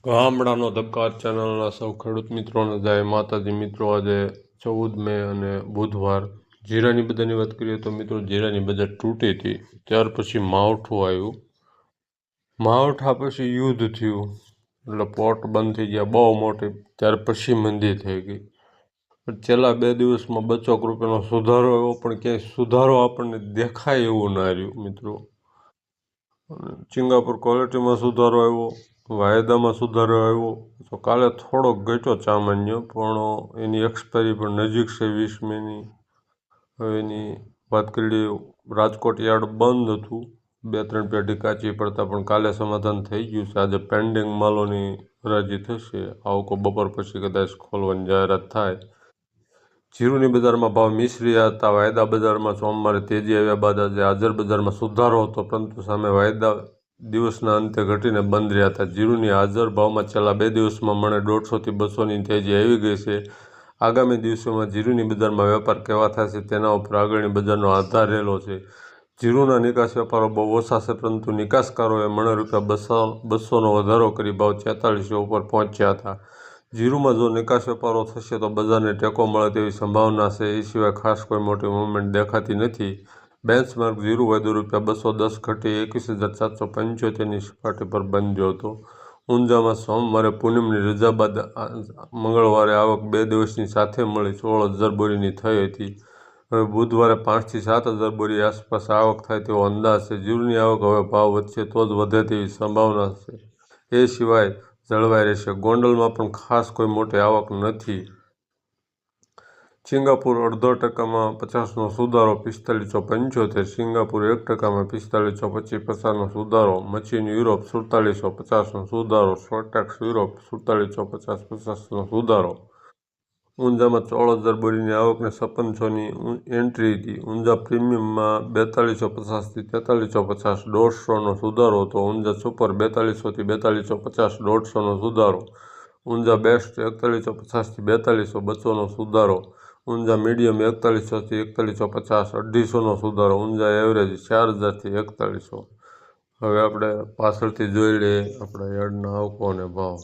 ગામડાનો ધબકાર ચેનલના સૌ ખેડૂત મિત્રોને જય માતાજી. મિત્રો, આજે 14 મે અને બુધવાર. જીરાની બજારની વાત કરીએ તો મિત્રો જીરાની બજાર તૂટી હતી. ત્યાર પછી માવઠું આવ્યું. માવઠા પછી યુદ્ધ થયું એટલે પોર્ટ બંધ થઈ ગયા બહુ મોટી. ત્યાર પછી મંદી થઈ ગઈ. છેલ્લા 2 દિવસમાં 200 રૂપિયાનો સુધારો આવ્યો, પણ ક્યાંય સુધારો આપણને દેખાય એવું ના રહ્યું મિત્રો. સિંગાપુર ક્વોલિટીમાં સુધારો આવ્યો, વાયદામાં સુધારો આવ્યો. તો કાલે થોડોક ઘટ્યો સામાન્ય, પણ એની એક્સપાયરી પણ નજીક છે 20 મેની. હવે એની વાત કરીએ, રાજકોટ યાર્ડ બંધ હતું, 2-3 પેઢી કાચી પડતા, પણ કાલે સમાધાન થઈ ગયું છે. આજે પેન્ડિંગ માલોની હરાજી થશે. આવકો બપોર પછી કદાચ ખોલવાની જાહેરાત થાય. જીરુની બજારમાં ભાવ મિશ્રિયા હતા. વાયદા બજારમાં સોમવારે તેજી આવ્યા બાદ આજે હાજર બજારમાં સુધારો હતો, પરંતુ સામે વાયદા દિવસના અંતે ઘટીને બંધ રહ્યા હતા. જીરુની હાજર ભાવમાં છેલ્લા 2 દિવસમાં મણે 150 થી 200ની તેજી આવી ગઈ છે. આગામી દિવસોમાં જીરુની બજારમાં વેપાર કેવા થાય છે તેના ઉપર આગળની બજારનો આધાર રહેલો છે. જીરુના નિકાસ વેપારો બહુ ઓછા છે, પરંતુ નિકાસકારોએ મણે ₹200નો વધારો કરી ભાવ 4600 ઉપર પહોંચ્યા હતા. જીરુમાં જો નિકાસ વેપારો થશે તો બજારને ટેકો મળે તેવી સંભાવના છે. એ સિવાય ખાસ કોઈ મોટી મૂવમેન્ટ દેખાતી નથી. બેન્ચમાર્ક જીરુ વાયદો ₹210 ઘટી 21,775ની સપાટી પર બંધ્યો હતો. ઊંઝામાં સોમવારે પૂનમની રજા બાદ મંગળવારે આવક 2 દિવસની સાથે મળી 16,000 બોરીની થઈ હતી. હવે બુધવારે 5 થી 7,000 બોરી આસપાસ આવક થાય તેવો અંદાજ છે. જીરુની આવક હવે ભાવ વધશે તો જ વધે તેવી સંભાવના છે. એ સિવાય જળવાઈ રહેશે. ગોંડલમાં પણ ખાસ કોઈ મોટી આવક નથી. સિંગાપુર 0.5% 50નો સુધારો 4575. સિંગાપુર 1%, 4525 સુધારો. મચીન યુરોપ 4750નો સુધારો. સોટેક્સ યુરોપ 4750 સુધારો. ઊંઝામાં 16,000 બોરીની આવકને 5600ની એન્ટ્રી હતી. ઊંઝા પ્રીમિયમમાં 4250 થી 4350 150નો સુધારો હતો. ઊંઝા સુપર 4200 થી 4250 150નો સુધારો. ઊંઝા બેસ્ટ 4150 થી 4200 200નો સુધારો. ઊંઝા મીડિયમ 4100 થી 4150 250નો સુધારો. ઊંઝા એવરેજ 4000 થી 4100. હવે આપણે પાછળથી જોઈ લઈએ આપણા યાર્ડના આવકો અને ભાવ.